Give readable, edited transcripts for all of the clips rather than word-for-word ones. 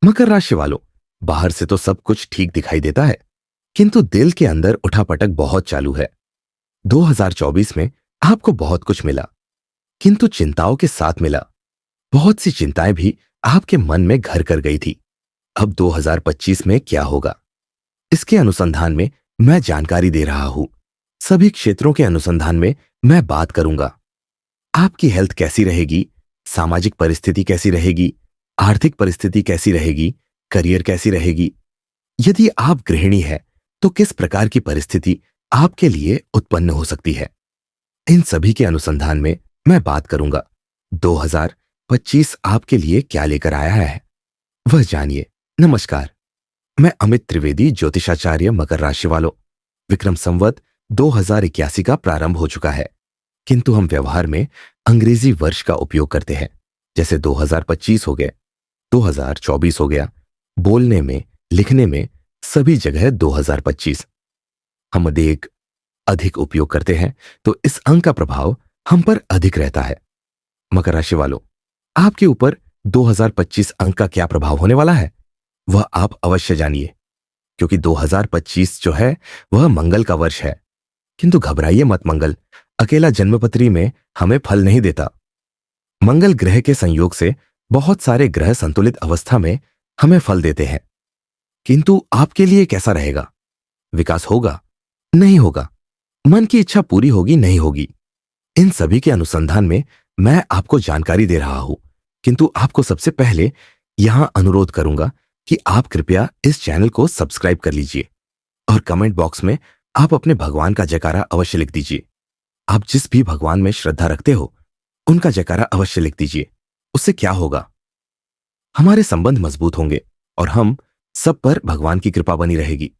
मकर राशि वालों, बाहर से तो सब कुछ ठीक दिखाई देता है, किंतु दिल के अंदर उठापटक बहुत चालू है। 2024 में आपको बहुत कुछ मिला, किंतु चिंताओं के साथ मिला। बहुत सी चिंताएं भी आपके मन में घर कर गई थी। अब 2025 में क्या होगा, इसके अनुसंधान में मैं जानकारी दे रहा हूं। सभी क्षेत्रों के अनुसंधान में मैं बात करूंगा। आपकी हेल्थ कैसी रहेगी, सामाजिक परिस्थिति कैसी रहेगी, आर्थिक परिस्थिति कैसी रहेगी, करियर कैसी रहेगी। यदि आप गृहिणी है तो किस प्रकार की परिस्थिति आपके लिए उत्पन्न हो सकती है, इन सभी के अनुसंधान में मैं बात करूंगा। 2025 आपके लिए क्या लेकर आया है, वह जानिए। नमस्कार, मैं अमित त्रिवेदी, ज्योतिषाचार्य। मकर राशि वालों, विक्रम संवत 2081 का प्रारंभ हो चुका है, किंतु हम व्यवहार में अंग्रेजी वर्ष का उपयोग करते हैं। जैसे 2025 हो गए, 2024 हो गया, बोलने में, लिखने में सभी जगह 2025। हम अधिक उपयोग करते हैं तो इस अंक का प्रभाव हम पर अधिक रहता है। मकर राशि वालों, आपके ऊपर 2025 अंक का क्या प्रभाव होने वाला है, वह आप अवश्य जानिए, क्योंकि 2025 जो है वह मंगल का वर्ष है। किंतु घबराइए मत, मंगल अकेला जन्मपत्री में हमें फल नहीं देता। मंगल ग्रह के संयोग से बहुत सारे ग्रह संतुलित अवस्था में हमें फल देते हैं। किंतु आपके लिए कैसा रहेगा, विकास होगा, नहीं होगा, मन की इच्छा पूरी होगी, नहीं होगी, इन सभी के अनुसंधान में मैं आपको जानकारी दे रहा हूं। किंतु आपको सबसे पहले यहां अनुरोध करूंगा कि आप कृपया इस चैनल को सब्सक्राइब कर लीजिए और कमेंट बॉक्स में आप अपने भगवान का जयकारा अवश्य लिख दीजिए। आप जिस भी भगवान में श्रद्धा रखते हो उनका जयकारा अवश्य लिख दीजिए। उससे क्या होगा, हमारे संबंध मजबूत होंगे और हम सब पर भगवान की कृपा बनी रहेगी।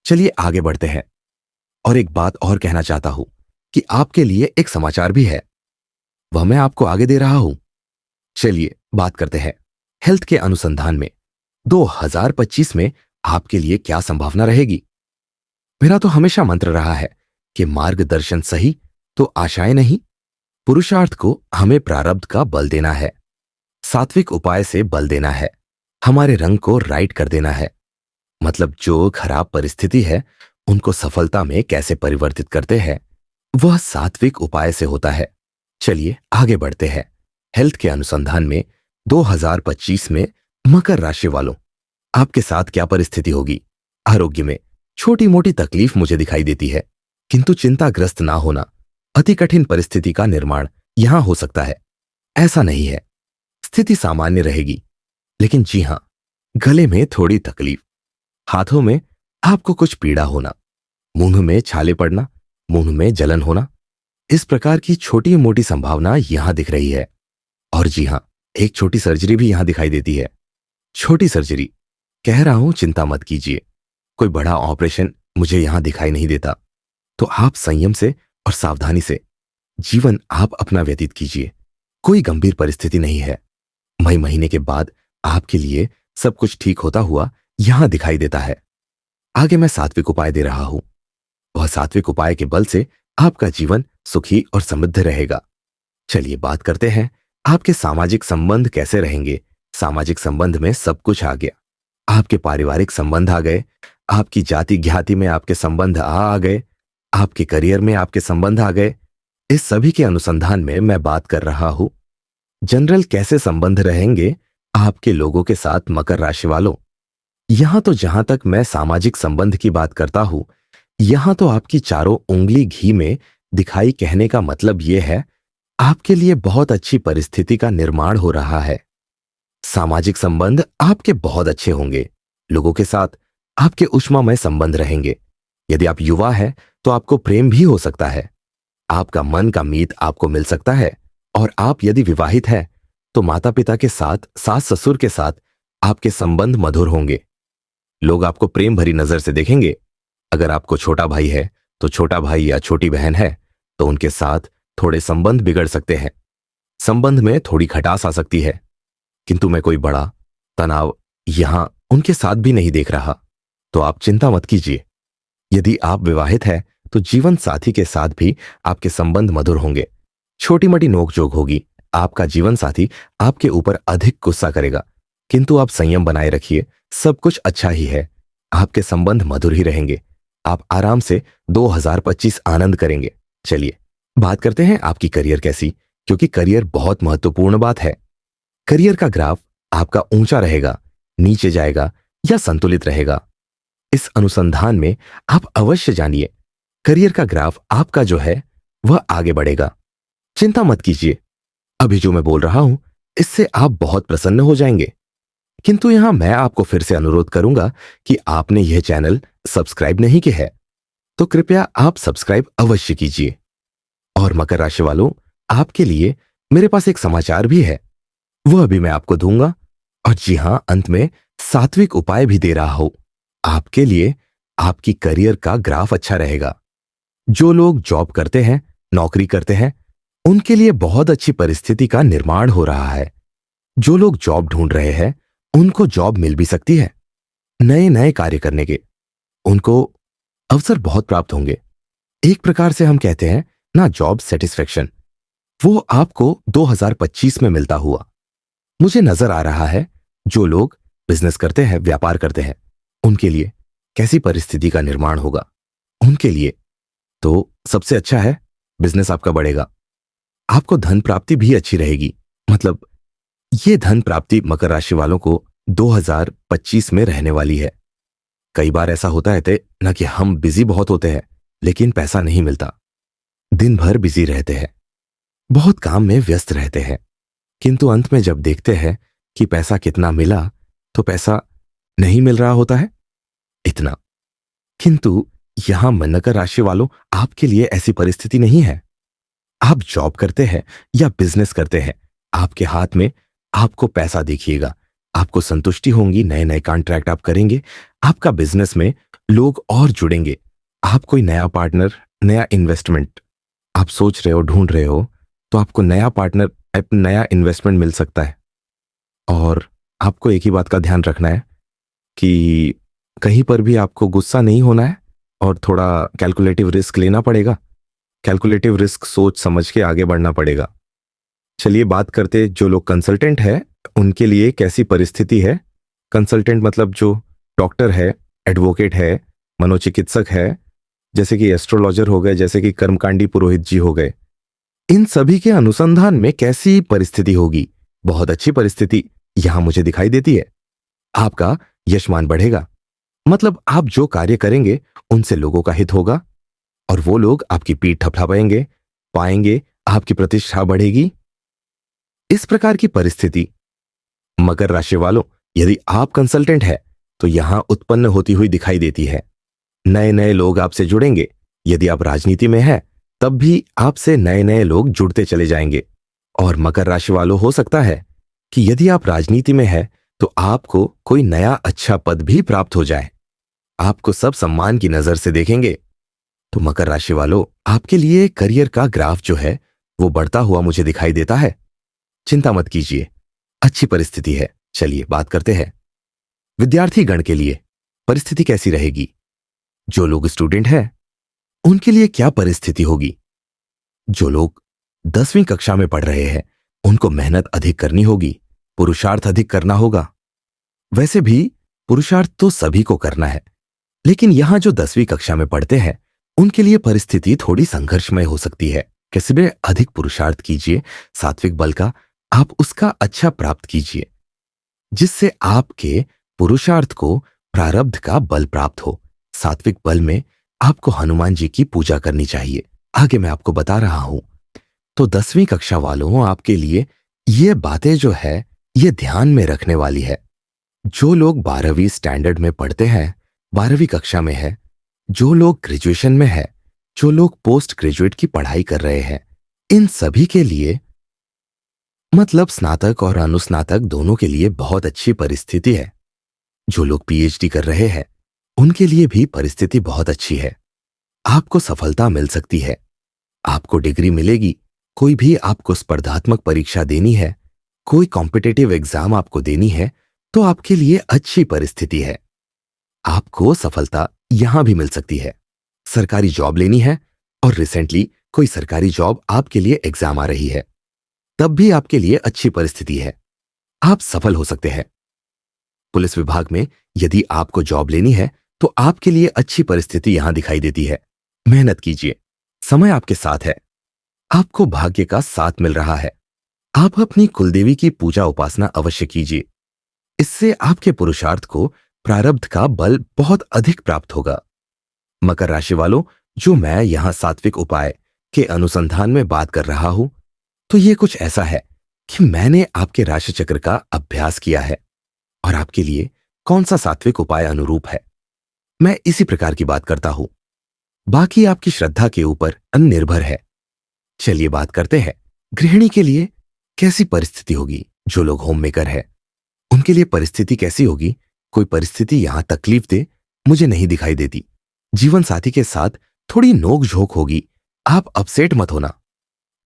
चलिए आगे बढ़ते हैं। और एक बात और कहना चाहता हूं कि आपके लिए एक समाचार भी है, वह मैं आपको आगे दे रहा हूं। चलिए बात करते हैं हेल्थ के अनुसंधान में 2025 में आपके लिए क्या संभावना रहेगी। मेरा तो हमेशा मंत्र रहा है कि मार्गदर्शन सही तो आशाएं नहीं। पुरुषार्थ को हमें प्रारब्ध का बल देना है, सात्विक उपाय से बल देना है, हमारे रंग को राइट कर देना है। मतलब जो खराब परिस्थिति है उनको सफलता में कैसे परिवर्तित करते हैं, वह सात्विक उपाय से होता है। चलिए आगे बढ़ते हैं। हेल्थ के अनुसंधान में 2025 में मकर राशि वालों, आपके साथ क्या परिस्थिति होगी। आरोग्य में छोटी मोटी तकलीफ मुझे दिखाई देती है, किंतु चिंताग्रस्त ना होना। अति कठिन परिस्थिति का निर्माण यहां हो सकता है, ऐसा नहीं है। स्थिति सामान्य रहेगी, लेकिन जी हां, गले में थोड़ी तकलीफ, हाथों में आपको कुछ पीड़ा होना, मुंह में छाले पड़ना, मुंह में जलन होना, इस प्रकार की छोटी मोटी संभावना यहां दिख रही है। और जी हां, एक छोटी सर्जरी भी यहां दिखाई देती है। छोटी सर्जरी कह रहा हूं, चिंता मत कीजिए, कोई बड़ा ऑपरेशन मुझे यहां दिखाई नहीं देता। तो आप संयम से और सावधानी से जीवन आप अपना व्यतीत कीजिए। कोई गंभीर परिस्थिति नहीं है। मई महीने के बाद आपके लिए सब कुछ ठीक होता हुआ यहां दिखाई देता है। आगे मैं सात्विक उपाय दे रहा हूं। वह सात्विक उपाय के बल से आपका जीवन सुखी और समृद्ध रहेगा। चलिए बात करते हैं आपके सामाजिक संबंध कैसे रहेंगे। सामाजिक संबंध में सब कुछ आ गया, आपके पारिवारिक संबंध आ गए, आपकी जाति ज्ञाति में आपके संबंध आ गए, आपके करियर में आपके संबंध आ गए। इस सभी के अनुसंधान में मैं बात कर रहा हूं जनरल कैसे संबंध रहेंगे आपके लोगों के साथ। मकर राशि वालों, यहां तो जहां तक मैं सामाजिक संबंध की बात करता हूं, यहां तो आपकी चारों उंगली घी में दिखाई। कहने का मतलब यह है आपके लिए बहुत अच्छी परिस्थिति का निर्माण हो रहा है। सामाजिक संबंध आपके बहुत अच्छे होंगे, लोगों के साथ आपके ऊष्मामय संबंध रहेंगे। यदि आप युवा हैं तो आपको प्रेम भी हो सकता है, आपका मन का मीत आपको मिल सकता है। और आप यदि विवाहित हैं तो माता पिता के साथ, सास ससुर के साथ आपके संबंध मधुर होंगे। लोग आपको प्रेम भरी नजर से देखेंगे। अगर आपको छोटा भाई है तो छोटा भाई या छोटी बहन है तो उनके साथ थोड़े संबंध बिगड़ सकते हैं, संबंध में थोड़ी खटास आ सकती है। किंतु मैं कोई बड़ा तनाव यहां उनके साथ भी नहीं देख रहा, तो आप चिंता मत कीजिए। यदि आप विवाहित हैं तो जीवन साथी के साथ भी आपके संबंध मधुर होंगे। छोटी मोटी नोकझोंक होगी, आपका जीवन साथी आपके ऊपर अधिक गुस्सा करेगा, किंतु आप संयम बनाए रखिए, सब कुछ अच्छा ही है। आपके संबंध मधुर ही रहेंगे। आप आराम से 2025 आनंद करेंगे। चलिए बात करते हैं आपकी करियर कैसी, क्योंकि करियर बहुत महत्वपूर्ण बात है। करियर का ग्राफ आपका ऊंचा रहेगा, नीचे जाएगा या संतुलित रहेगा। इस अनुसंधान में आप अवश्य जानिए, करियर का ग्राफ आपका जो है वह आगे बढ़ेगा। चिंता मत कीजिए, अभी जो मैं बोल रहा हूं इससे आप बहुत प्रसन्न हो जाएंगे। किंतु यहां मैं आपको फिर से अनुरोध करूंगा कि आपने यह चैनल सब्सक्राइब नहीं किया है तो कृपया आप सब्सक्राइब अवश्य कीजिए। और मकर राशि वालों, आपके लिए मेरे पास एक समाचार भी है, वह भी मैं आपको दूंगा। और जी हां, अंत में सात्विक उपाय भी दे रहा हूं। आपके लिए आपकी करियर का ग्राफ अच्छा रहेगा। जो लोग जॉब करते हैं, नौकरी करते हैं, उनके लिए बहुत अच्छी परिस्थिति का निर्माण हो रहा है। जो लोग जॉब ढूंढ रहे हैं, उनको जॉब मिल भी सकती है। नए नए कार्य करने के उनको अवसर बहुत प्राप्त होंगे। एक प्रकार से हम कहते हैं ना, जॉब सेटिस्फेक्शन, वो आपको 2025 में मिलता हुआ मुझे नजर आ रहा है। जो लोग बिजनेस करते हैं, व्यापार करते हैं, उनके लिए कैसी परिस्थिति का निर्माण होगा। उनके लिए तो सबसे अच्छा है, बिजनेस आपका बढ़ेगा। आपको धन प्राप्ति भी अच्छी रहेगी। मतलब ये धन प्राप्ति मकर राशि वालों को 2025 में रहने वाली है। कई बार ऐसा होता है ना कि हम बिजी बहुत होते हैं लेकिन पैसा नहीं मिलता। दिन भर बिजी रहते हैं, बहुत काम में व्यस्त रहते हैं, किंतु अंत में जब देखते हैं कि पैसा कितना मिला तो पैसा नहीं मिल रहा होता है इतना। किंतु यहां मकर राशि वालों, आपके लिए ऐसी परिस्थिति नहीं है। आप जॉब करते हैं या बिजनेस करते हैं, आपके हाथ में आपको पैसा देखिएगा, आपको संतुष्टि होंगी। नए नए कॉन्ट्रैक्ट आप करेंगे, आपका बिजनेस में लोग और जुड़ेंगे। आप कोई नया पार्टनर, नया इन्वेस्टमेंट आप सोच रहे हो, ढूंढ रहे हो, तो आपको नया पार्टनर, नया इन्वेस्टमेंट मिल सकता है। और आपको एक ही बात का ध्यान रखना है कि कहीं पर भी आपको गुस्सा नहीं होना है और थोड़ा कैलकुलेटिव रिस्क लेना पड़ेगा। कैलकुलेटिव रिस्क सोच समझ के आगे बढ़ना पड़ेगा। चलिए बात करते, जो लोग कंसल्टेंट है उनके लिए कैसी परिस्थिति है। कंसल्टेंट मतलब जो डॉक्टर है, एडवोकेट है, मनोचिकित्सक है, जैसे कि एस्ट्रोलॉजर हो गए, जैसे कि कर्मकांडी पुरोहित जी हो गए, इन सभी के अनुसंधान में कैसी परिस्थिति होगी। बहुत अच्छी परिस्थिति यहां मुझे दिखाई देती है। आपका यशमान बढ़ेगा। मतलब आप जो कार्य करेंगे उनसे लोगों का हित होगा और वो लोग आपकी पीठ थपथपाएंगे, पाएंगे, आपकी प्रतिष्ठा बढ़ेगी। इस प्रकार की परिस्थिति मकर राशि वालों, यदि आप कंसल्टेंट है तो यहां उत्पन्न होती हुई दिखाई देती है। नए नए लोग आपसे जुड़ेंगे। यदि आप राजनीति में हैं तब भी आपसे नए नए लोग जुड़ते चले जाएंगे। और मकर राशि वालों, हो सकता है कि यदि आप राजनीति में हैं तो आपको कोई नया अच्छा पद भी प्राप्त हो जाए। आपको सब सम्मान की नजर से देखेंगे। तो मकर राशि वालों, आपके लिए करियर का ग्राफ जो है वो बढ़ता हुआ मुझे दिखाई देता है। चिंता मत कीजिए, अच्छी परिस्थिति है। चलिए बात करते हैं विद्यार्थी गण के लिए परिस्थिति कैसी रहेगी। जो लोग स्टूडेंट हैं उनके लिए क्या परिस्थिति होगी। जो लोग 10वीं कक्षा में पढ़ रहे हैं उनको मेहनत अधिक करनी होगी, पुरुषार्थ अधिक करना होगा। वैसे भी पुरुषार्थ तो सभी को करना है, लेकिन यहां जो 10वीं कक्षा में पढ़ते हैं उनके लिए परिस्थिति थोड़ी संघर्षमय हो सकती है। किसी में अधिक पुरुषार्थ कीजिए, सात्विक बल का आप उसका अच्छा प्राप्त कीजिए, जिससे आपके पुरुषार्थ को प्रारब्ध का बल प्राप्त हो। सात्विक बल में आपको हनुमान जी की पूजा करनी चाहिए। आगे मैं आपको बता रहा हूं। तो 10वीं कक्षा वालों, आपके लिए ये बातें जो है ये ध्यान में रखने वाली है। जो लोग 12वीं स्टैंडर्ड में पढ़ते हैं, 12वीं कक्षा में है, जो लोग ग्रेजुएशन में है, जो लोग पोस्ट ग्रेजुएट की पढ़ाई कर रहे हैं, इन सभी के लिए, मतलब स्नातक और अनुस्नातक दोनों के लिए बहुत अच्छी परिस्थिति है। जो लोग पीएचडी कर रहे हैं उनके लिए भी परिस्थिति बहुत अच्छी है। आपको सफलता मिल सकती है, आपको डिग्री मिलेगी। कोई भी आपको स्पर्धात्मक परीक्षा देनी है, कोई कॉम्पिटिटिव एग्जाम आपको देनी है, तो आपके लिए अच्छी परिस्थिति है। आपको सफलता यहां भी मिल सकती है। सरकारी जॉब लेनी है और रिसेंटली कोई सरकारी जॉब आपके लिए एग्जाम आ रही है, तब भी आपके लिए अच्छी परिस्थिति है। आप सफल हो सकते हैं। पुलिस विभाग में यदि आपको जॉब लेनी है तो आपके लिए अच्छी परिस्थिति यहां दिखाई देती है। मेहनत कीजिए, समय आपके साथ है, आपको भाग्य का साथ मिल रहा है। आप अपनी कुलदेवी की पूजा उपासना अवश्य कीजिए, इससे आपके पुरुषार्थ को प्रारब्ध का बल बहुत अधिक प्राप्त होगा। मकर राशि वालों, जो मैं यहां सात्विक उपाय के अनुसंधान में बात कर रहा हूं, तो ये कुछ ऐसा है कि मैंने आपके राशि चक्र का अभ्यास किया है और आपके लिए कौन सा सात्विक उपाय अनुरूप है, मैं इसी प्रकार की बात करता हूं। बाकी आपकी श्रद्धा के ऊपर निर्भर है। चलिए बात करते हैं गृहिणी के लिए कैसी परिस्थिति होगी। जो लोग होम मेकर है उनके लिए परिस्थिति कैसी होगी? कोई परिस्थिति यहां तकलीफ दे मुझे नहीं दिखाई देती। जीवन साथी के साथ थोड़ी नोक झोंक होगी, आप अपसेट मत होना।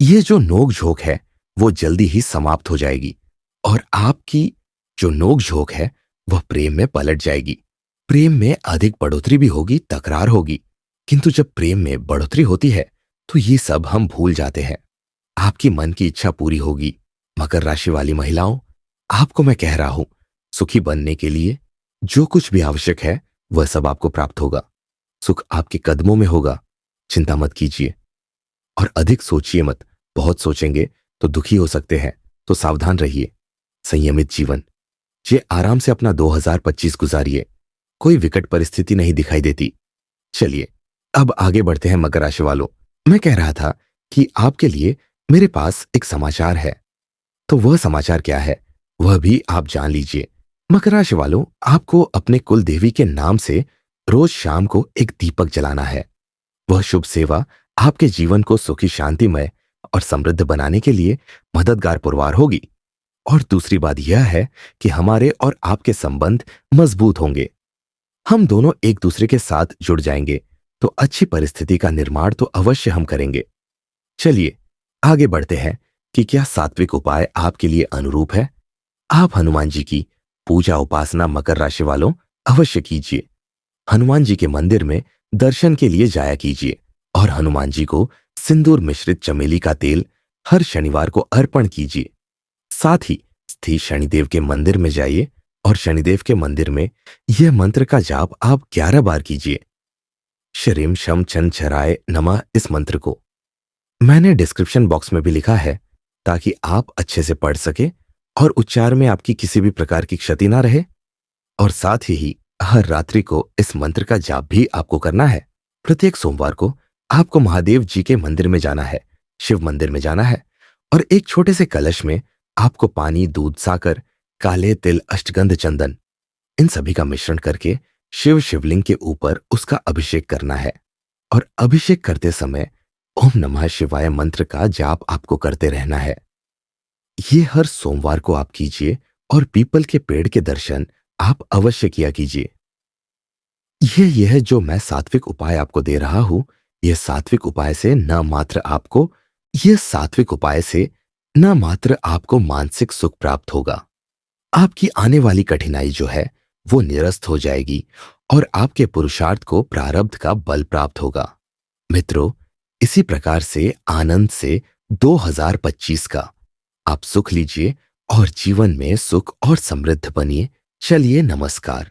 ये जो नोक झोंक है वो जल्दी ही समाप्त हो जाएगी और आपकी जो नोक झोंक है वह प्रेम में पलट जाएगी। प्रेम में अधिक बढ़ोतरी भी होगी, तकरार होगी, किंतु जब प्रेम में बढ़ोतरी होती है तो ये सब हम भूल जाते हैं। आपकी मन की इच्छा पूरी होगी। मकर राशि वाली महिलाओं, आपको मैं कह रहा हूं, सुखी बनने के लिए जो कुछ भी आवश्यक है वह सब आपको प्राप्त होगा। सुख आपके कदमों में होगा, चिंता मत कीजिए और अधिक सोचिए मत। बहुत सोचेंगे तो दुखी हो सकते हैं, तो सावधान रहिए। संयमित जीवन ये आराम से अपना 2025 गुजारिए, कोई विकट परिस्थिति नहीं दिखाई देती। चलिए अब आगे बढ़ते हैं मकर राशि वालों। मैं कह रहा था कि आपके लिए मेरे पास एक समाचार है, तो वह समाचार क्या है वह भी आप जान लीजिए। मकर राशि वालों, आपको अपने कुल देवी के नाम से रोज शाम को एक दीपक जलाना है। वह शुभ सेवा आपके जीवन को सुखी, शांतिमय और समृद्ध बनाने के लिए मददगार पुरवार होगी। और दूसरी बात यह है कि हमारे और आपके संबंध मजबूत होंगे। हम दोनों एक दूसरे के साथ जुड़ जाएंगे तो अच्छी परिस्थिति का निर्माण तो अवश्य हम करेंगे। चलिए आगे बढ़ते हैं कि क्या सात्विक उपाय आपके लिए अनुरूप है। आप हनुमान जी की पूजा उपासना मकर राशि वालों अवश्य कीजिए। हनुमान जी के मंदिर में दर्शन के लिए जाया कीजिए और हनुमान जी को सिंदूर मिश्रित चमेली का तेल हर शनिवार को अर्पण कीजिए। साथ ही स्थित शनिदेव के मंदिर में जाइए और शनिदेव के मंदिर में यह मंत्र का जाप आप 11 बार कीजिए। श्रीम शम छन छराय नमः, इस मंत्र को मैंने डिस्क्रिप्शन बॉक्स में भी लिखा है ताकि आप अच्छे से पढ़ सके और उच्चार में आपकी किसी भी प्रकार की क्षति ना रहे। और साथ ही हर रात्रि को इस मंत्र का जाप भी आपको करना है। प्रत्येक सोमवार को आपको महादेव जी के मंदिर में जाना है, शिव मंदिर में जाना है और एक छोटे से कलश में आपको पानी, दूध, साकर, काले तिल, अष्टगंध, चंदन इन सभी का मिश्रण करके शिवलिंग के ऊपर उसका अभिषेक करना है। और अभिषेक करते समय ओम नमः शिवाय मंत्र का जाप आपको करते रहना है। ये हर सोमवार को आप कीजिए और पीपल के पेड़ के दर्शन आप अवश्य किया कीजिए। यह जो मैं सात्विक उपाय आपको दे रहा हूं, यह सात्विक उपाय से न मात्र आपको मानसिक सुख प्राप्त होगा, आपकी आने वाली कठिनाई जो है वो निरस्त हो जाएगी और आपके पुरुषार्थ को प्रारब्ध का बल प्राप्त होगा। मित्रों, इसी प्रकार से आनंद से 2025 का आप सुख लीजिए और जीवन में सुख और समृद्ध बनिए। चलिए, नमस्कार।